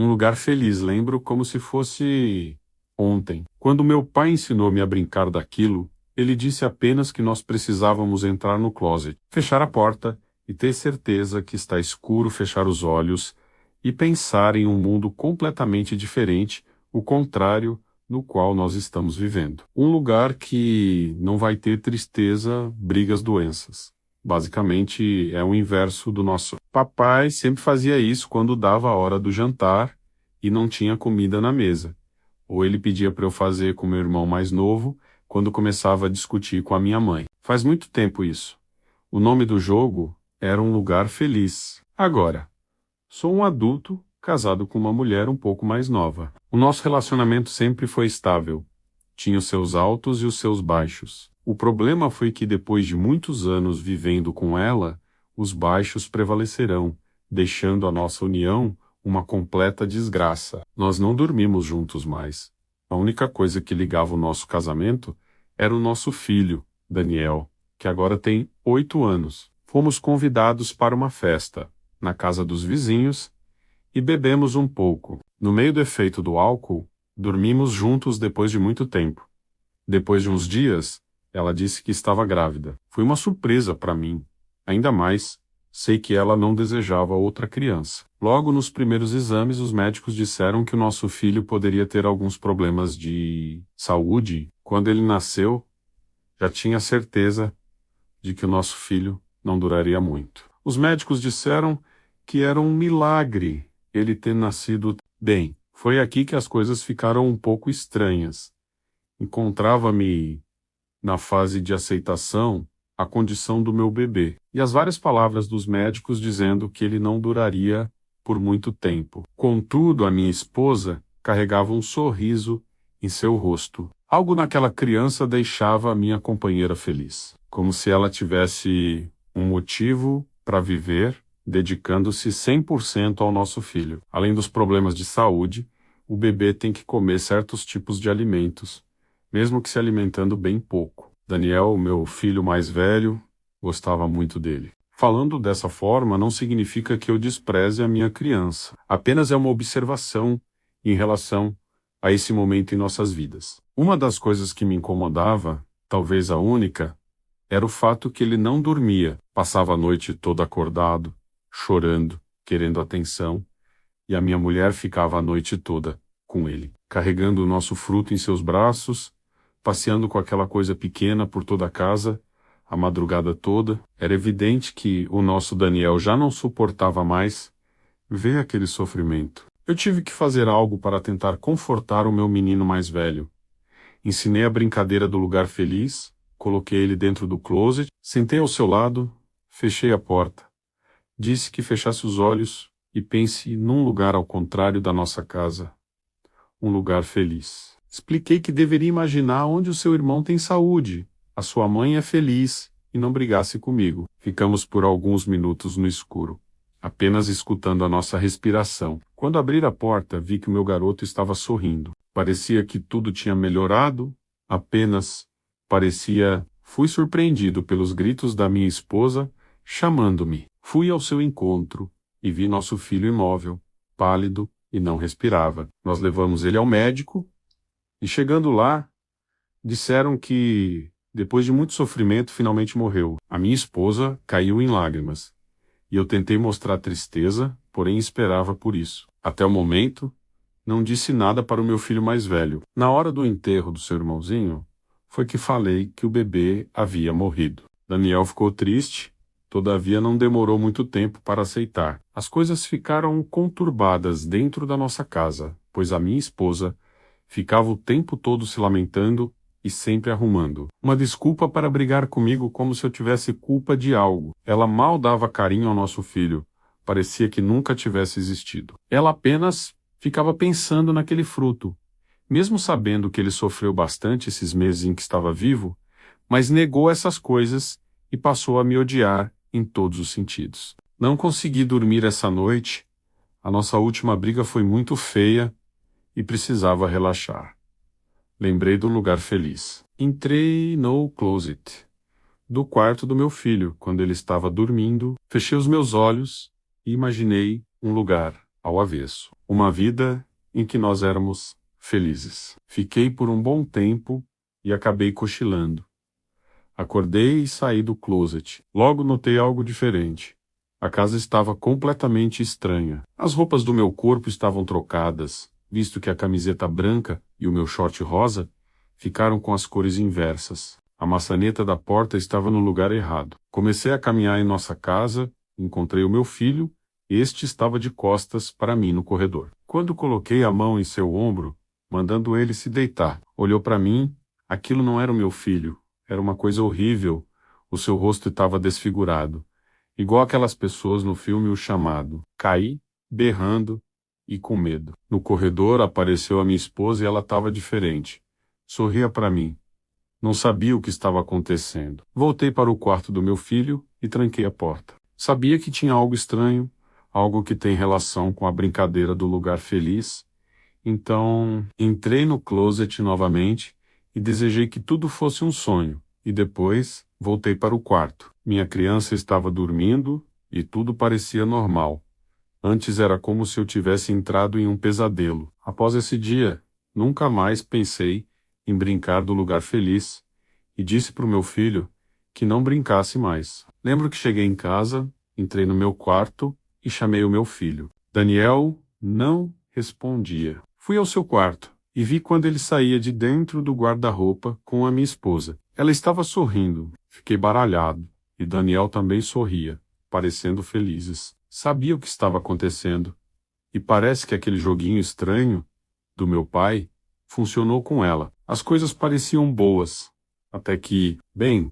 Um lugar feliz, lembro como se fosse ontem. Quando meu pai ensinou-me a brincar daquilo, ele disse apenas que nós precisávamos entrar no closet, fechar a porta e ter certeza que está escuro, fechar os olhos e pensar em um mundo completamente diferente, o contrário no qual nós estamos vivendo. Um lugar que não vai ter tristeza, brigas, doenças. Basicamente, é o inverso do nosso. Papai sempre fazia isso quando dava a hora do jantar e não tinha comida na mesa. Ou ele pedia para eu fazer com meu irmão mais novo, quando começava a discutir com a minha mãe. Faz muito tempo isso. O nome do jogo era Um Lugar Feliz. Agora, sou um adulto casado com uma mulher um pouco mais nova. O nosso relacionamento sempre foi estável. Tinha os seus altos e os seus baixos. O problema foi que depois de muitos anos vivendo com ela, os baixos prevalecerão, deixando a nossa união uma completa desgraça. Nós não dormimos juntos mais. A única coisa que ligava o nosso casamento era o nosso filho, Daniel, que agora tem 8 anos. Fomos convidados para uma festa, na casa dos vizinhos, e bebemos um pouco. No meio do efeito do álcool, dormimos juntos depois de muito tempo. Depois de uns dias, ela disse que estava grávida. Foi uma surpresa para mim. Ainda mais, sei que ela não desejava outra criança. Logo nos primeiros exames, os médicos disseram que o nosso filho poderia ter alguns problemas de saúde. Quando ele nasceu, já tinha certeza de que o nosso filho não duraria muito. Os médicos disseram que era um milagre ele ter nascido bem. Foi aqui que as coisas ficaram um pouco estranhas. Encontrava-me na fase de aceitação a condição do meu bebê, e as várias palavras dos médicos dizendo que ele não duraria por muito tempo. Contudo, a minha esposa carregava um sorriso em seu rosto. Algo naquela criança deixava a minha companheira feliz, como se ela tivesse um motivo para viver, dedicando-se 100% ao nosso filho. Além dos problemas de saúde, o bebê tem que comer certos tipos de alimentos, mesmo que se alimentando bem pouco. Daniel, meu filho mais velho, gostava muito dele. Falando dessa forma não significa que eu despreze a minha criança. Apenas é uma observação em relação a esse momento em nossas vidas. Uma das coisas que me incomodava, talvez a única, era o fato que ele não dormia. Passava a noite todo acordado, chorando, querendo atenção, e a minha mulher ficava a noite toda com ele, carregando o nosso fruto em seus braços, passeando com aquela coisa pequena por toda a casa, a madrugada toda. Era evidente que o nosso Daniel já não suportava mais ver aquele sofrimento. Eu tive que fazer algo para tentar confortar o meu menino mais velho. Ensinei a brincadeira do lugar feliz, coloquei ele dentro do closet, sentei ao seu lado, fechei a porta. Disse que fechasse os olhos e pense num lugar ao contrário da nossa casa. Um lugar feliz. Expliquei que deveria imaginar onde o seu irmão tem saúde, a sua mãe é feliz e não brigasse comigo. Ficamos por alguns minutos no escuro, apenas escutando a nossa respiração. Quando abri a porta, vi que o meu garoto estava sorrindo. Parecia que tudo tinha melhorado, apenas parecia... Fui surpreendido pelos gritos da minha esposa, chamando-me. Fui ao seu encontro e vi nosso filho imóvel, pálido e não respirava. Nós levamos ele ao médico e, chegando lá, disseram que, depois de muito sofrimento, finalmente morreu. A minha esposa caiu em lágrimas e eu tentei mostrar tristeza, porém esperava por isso. Até o momento, não disse nada para o meu filho mais velho. Na hora do enterro do seu irmãozinho, foi que falei que o bebê havia morrido. Daniel ficou triste, todavia não demorou muito tempo para aceitar. As coisas ficaram conturbadas dentro da nossa casa, pois a minha esposa ficava o tempo todo se lamentando e sempre arrumando uma desculpa para brigar comigo como se eu tivesse culpa de algo. Ela mal dava carinho ao nosso filho, parecia que nunca tivesse existido. Ela apenas ficava pensando naquele fruto, mesmo sabendo que ele sofreu bastante esses meses em que estava vivo, mas negou essas coisas e passou a me odiar em todos os sentidos. Não consegui dormir essa noite, a nossa última briga foi muito feia e precisava relaxar. Lembrei do lugar feliz. Entrei no closet do quarto do meu filho, quando ele estava dormindo, fechei os meus olhos e imaginei um lugar ao avesso. Uma vida em que nós éramos felizes. Fiquei por um bom tempo e acabei cochilando. Acordei e saí do closet. Logo notei algo diferente. A casa estava completamente estranha. As roupas do meu corpo estavam trocadas, visto que a camiseta branca e o meu short rosa ficaram com as cores inversas. A maçaneta da porta estava no lugar errado. Comecei a caminhar em nossa casa, encontrei o meu filho, e este estava de costas para mim no corredor. Quando coloquei a mão em seu ombro, mandando ele se deitar, olhou para mim. Aquilo não era o meu filho. Era uma coisa horrível. O seu rosto estava desfigurado, igual aquelas pessoas no filme O Chamado. Caí, berrando e com medo. No corredor apareceu a minha esposa e ela estava diferente. Sorria para mim. Não sabia o que estava acontecendo. Voltei para o quarto do meu filho e tranquei a porta. Sabia que tinha algo estranho, algo que tem relação com a brincadeira do lugar feliz. Então, entrei no closet novamente e desejei que tudo fosse um sonho. E depois, voltei para o quarto. Minha criança estava dormindo e tudo parecia normal. Antes era como se eu tivesse entrado em um pesadelo. Após esse dia, nunca mais pensei em brincar do lugar feliz e disse para o meu filho que não brincasse mais. Lembro que cheguei em casa, entrei no meu quarto e chamei o meu filho. Daniel não respondia. Fui ao seu quarto e vi quando ele saía de dentro do guarda-roupa com a minha esposa. Ela estava sorrindo. Fiquei baralhado e Daniel também sorria, parecendo felizes. Sabia o que estava acontecendo e parece que aquele joguinho estranho do meu pai funcionou com ela. As coisas pareciam boas, até que, bem,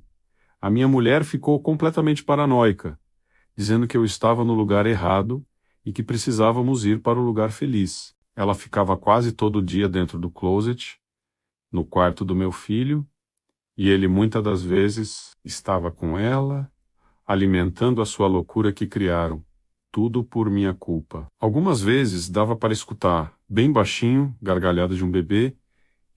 a minha mulher ficou completamente paranoica, dizendo que eu estava no lugar errado e que precisávamos ir para o lugar feliz. Ela ficava quase todo dia dentro do closet, no quarto do meu filho, e ele muitas das vezes estava com ela, alimentando a sua loucura que criaram. Tudo por minha culpa. Algumas vezes dava para escutar, bem baixinho, gargalhada de um bebê,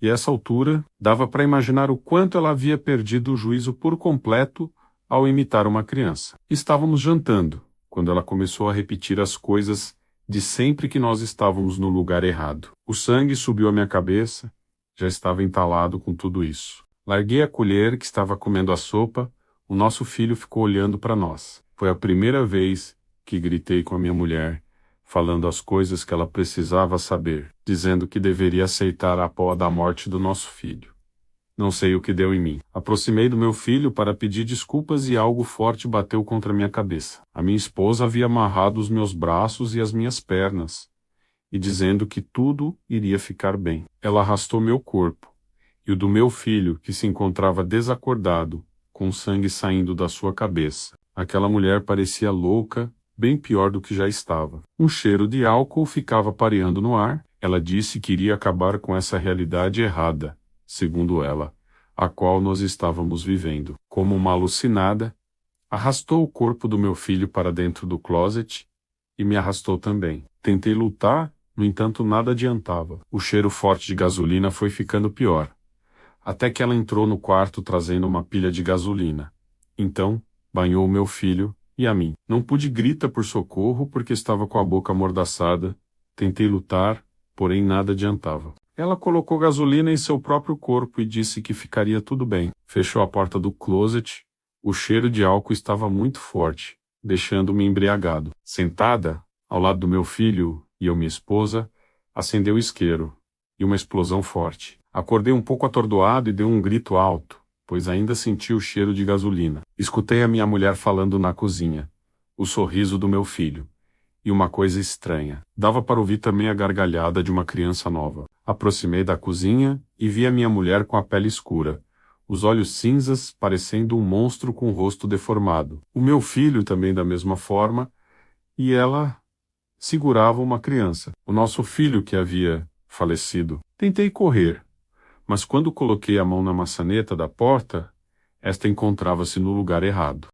e a essa altura dava para imaginar o quanto ela havia perdido o juízo por completo ao imitar uma criança. Estávamos jantando, quando ela começou a repetir as coisas de sempre que nós estávamos no lugar errado. O sangue subiu à minha cabeça, já estava entalado com tudo isso. Larguei a colher que estava comendo a sopa, o nosso filho ficou olhando para nós. Foi a primeira vez que gritei com a minha mulher, falando as coisas que ela precisava saber, dizendo que deveria aceitar a pó da morte do nosso filho. Não sei o que deu em mim. Aproximei do meu filho para pedir desculpas e algo forte bateu contra minha cabeça. A minha esposa havia amarrado os meus braços e as minhas pernas, e dizendo que tudo iria ficar bem. Ela arrastou meu corpo, e o do meu filho, que se encontrava desacordado, com sangue saindo da sua cabeça. Aquela mulher parecia louca, bem pior do que já estava. Um cheiro de álcool ficava pareando no ar. Ela disse que iria acabar com essa realidade errada, segundo ela, a qual nós estávamos vivendo. Como uma alucinada, arrastou o corpo do meu filho para dentro do closet e me arrastou também. Tentei lutar, no entanto nada adiantava. O cheiro forte de gasolina foi ficando pior, até que ela entrou no quarto trazendo uma pilha de gasolina. Então, banhou o meu filho e a mim. Não pude gritar por socorro porque estava com a boca amordaçada. Tentei lutar, porém nada adiantava. Ela colocou gasolina em seu próprio corpo e disse que ficaria tudo bem. Fechou a porta do closet. O cheiro de álcool estava muito forte, deixando-me embriagado. Sentada, ao lado do meu filho e eu minha esposa, acendeu o isqueiro, e uma explosão forte. Acordei um pouco atordoado e dei um grito alto, pois ainda senti o cheiro de gasolina. Escutei a minha mulher falando na cozinha, o sorriso do meu filho, e uma coisa estranha. Dava para ouvir também a gargalhada de uma criança nova. Aproximei da cozinha e vi a minha mulher com a pele escura, os olhos cinzas parecendo um monstro com o rosto deformado. O meu filho também da mesma forma, e ela segurava uma criança, o nosso filho que havia falecido. Tentei correr, mas quando coloquei a mão na maçaneta da porta, esta encontrava-se no lugar errado.